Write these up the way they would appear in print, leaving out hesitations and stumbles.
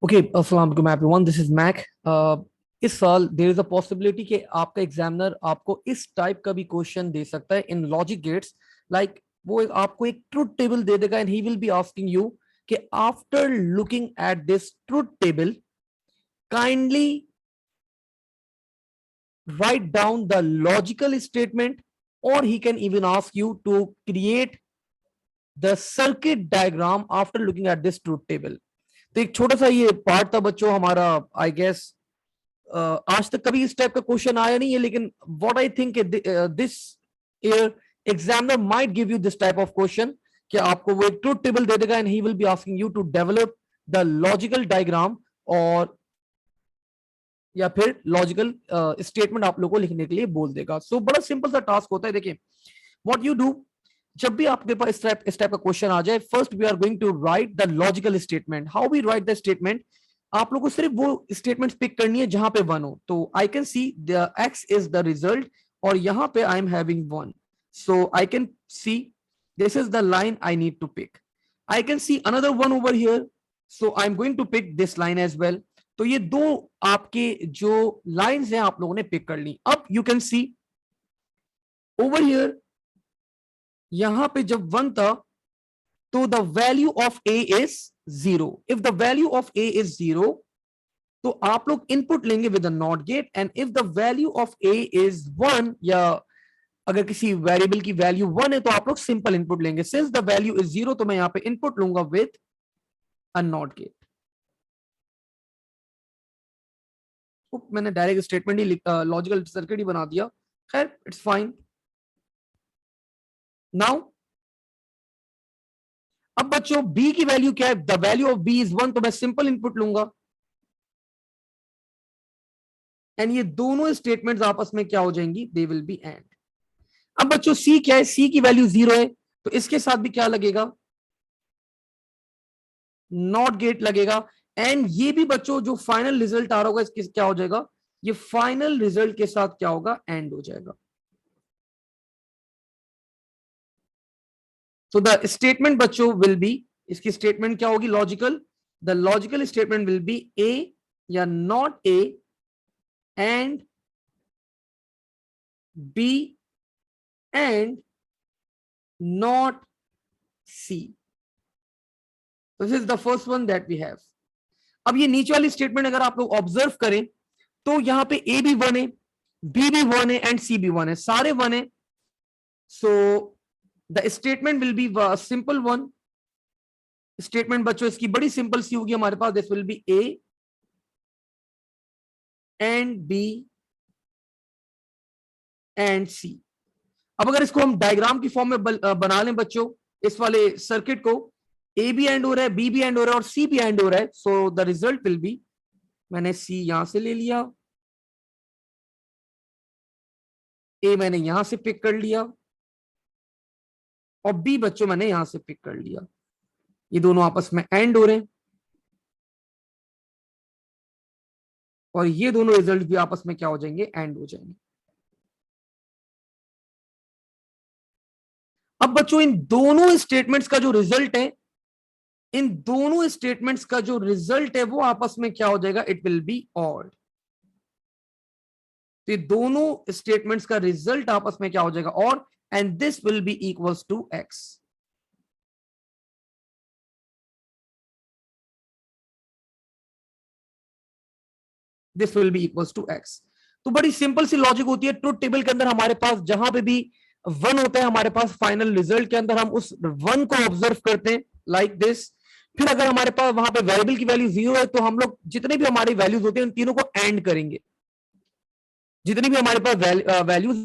Okay, अस्सलाम वालेकुम everyone, this is Mac. इस साल देयर इज अ पॉसिबिलिटी कि आपका एग्जामिनर आपको इस टाइप का भी क्वेश्चन दे सकता है इन लॉजिक गेट्स। लाइक वो आपको एक ट्रुथ टेबल दे देगा and he will be asking you कि after looking at this truth table kindly write down the logical statement, or he can even ask you to create the circuit diagram after looking at this truth table. तो एक छोटा सा ये part था बच्चों हमारा, I guess आज तक कभी इस टाइप का क्वेश्चन आया नहीं है, लेकिन what I think this year examiner might give you this type of question कि आपको वो एक ट्रुथ टेबल दे देगा and he will be asking you to develop the logical diagram, और या फिर लॉजिकल स्टेटमेंट आप लोगों को लिखने के लिए बोल देगा। सो बड़ा सिंपल सा टास्क होता है। देखिए व्हाट यू डू, जब भी आपके पास इस टाइप का क्वेश्चन आ जाए, first we are going to write the logical statement. How we write the statement, आप लोगों को सिर्फ वो स्टेटमेंट पिक करनी है जहां पे वन हो। तो I can see the X is the result, और यहां पे I am having one, so I can see this is the line I need to pick. I can see another one over here, so I am going to pick this line as well. तो ये दो आपके जो lines हैं आप लोगों ने pick कर ली। अब you can see over here, यहां पे जब वन था तो the value of A is zero. If the value of A is zero तो आप लोग इनपुट लेंगे with not gate, and if the value of A is one, या अगर किसी वेरिएबल की वैल्यू वन है तो आप लोग सिंपल इनपुट लेंगे। Since the value is zero तो मैं यहां पे इनपुट लूंगा विद अ नॉट गेट। मैंने डायरेक्ट स्टेटमेंट ही लॉजिकल सर्किट ही बना दिया, खैर इट्स फाइन। नाउ अब बच्चों b की वैल्यू क्या है, the value of b is one, तो मैं सिंपल इनपुट लूंगा एंड ये दोनों स्टेटमेंट्स आपस में क्या हो जाएंगी, दे विल बी एंड। अब बच्चों c क्या है, c की वैल्यू जीरो है, तो इसके साथ भी क्या लगेगा, नॉट गेट लगेगा। एंड ये भी बच्चों जो फाइनल रिजल्ट आ रहा होगा इसके क्या हो जाएगा, ये फाइनल रिजल्ट के साथ क्या होगा, एंड हो जाएगा। So the statement बच्चों will be, इसकी स्टेटमेंट क्या होगी, logical. The logical statement will be A या not A and B and not C. This is the first one that we have. अब ये नीचे वाली स्टेटमेंट अगर आप लोग ऑब्जर्व करें तो यहां पे ए भी वन है, बी भी वन है एंड सी भी वन है, सारे वन है। So the statement will be simple one. Statement बच्चों इसकी बड़ी सिंपल सी होगी हमारे पास, this will be A and B and C. अब अगर इसको हम डायग्राम की फॉर्म में बना लें बच्चों, इस वाले सर्किट को, ए भी एंड हो रहा है, बी भी एंड हो रहा है और सी भी एंड हो रहा है, so the result will be, मैंने सी यहां से ले लिया, ए मैंने यहां से पिक कर लिया, और बी बच्चों मैंने यहां से पिक कर लिया। ये दोनों आपस में एंड हो रहे हैं और ये दोनों रिजल्ट भी आपस में क्या हो जाएंगे, एंड हो जाएंगे। अब बच्चों इन दोनों स्टेटमेंट्स का जो रिजल्ट है, इन दोनों स्टेटमेंट्स का जो रिजल्ट है वो आपस में क्या हो जाएगा, इट विल बी ऑड। तो ये दोनों स्टेटमेंट्स का रिजल्ट आपस में क्या हो जाएगा, और, and this will be equals to X. This will be equals to X. तो बड़ी सिंपल सी लॉजिक होती है ट्रुथ टेबल के अंदर। हमारे पास जहां पे भी वन होता है हमारे पास फाइनल रिजल्ट के अंदर हम उस वन को ऑब्जर्व करते हैं लाइक दिस। फिर अगर हमारे पास वहां पे वेरिएबल की वैल्यू जीरो है तो हम लोग जितने भी हमारी वैल्यूज होते हैं उन तीनों को एंड करेंगे। जितनी भी हमारे पास वैल्यूज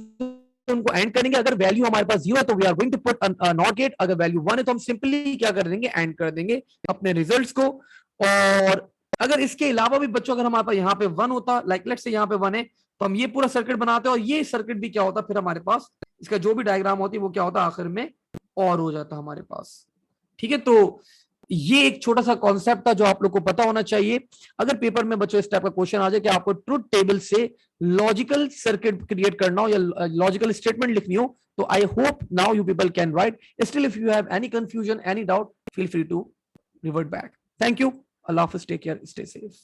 उनको एंड करेंगे। अगर वैल्यू हमारे पास जीरो है तो we are going to put not gate, अगर वैल्यू वन है तो हम सिंपली क्या कर देंगे, एंड कर देंगे अपने रिजल्ट्स को। और अगर इसके अलावा भी बच्चों अगर हमारे पास यहाँ पे वन होता, लाइक लेट्स से यहाँ पे वन है, तो हम ये पूरा सर्किट बनाते हैं और ये सर्किट भी क्या होता, फिर हमारे पास इसका जो भी डायग्राम होती है वो क्या होता आखिर में, और हो जाता हमारे पास। ठीक है, तो ये एक छोटा सा कॉन्सेप्ट था जो आप लोग को पता होना चाहिए। अगर पेपर में बच्चों इस टाइप का क्वेश्चन आ जाए कि आपको ट्रुथ टेबल से लॉजिकल सर्किट क्रिएट करना हो या लॉजिकल स्टेटमेंट लिखनी हो, तो I hope now you people can write. Still if you have any confusion, any doubt, feel free to revert back. Thank you. Allah Hafiz, take care, stay safe.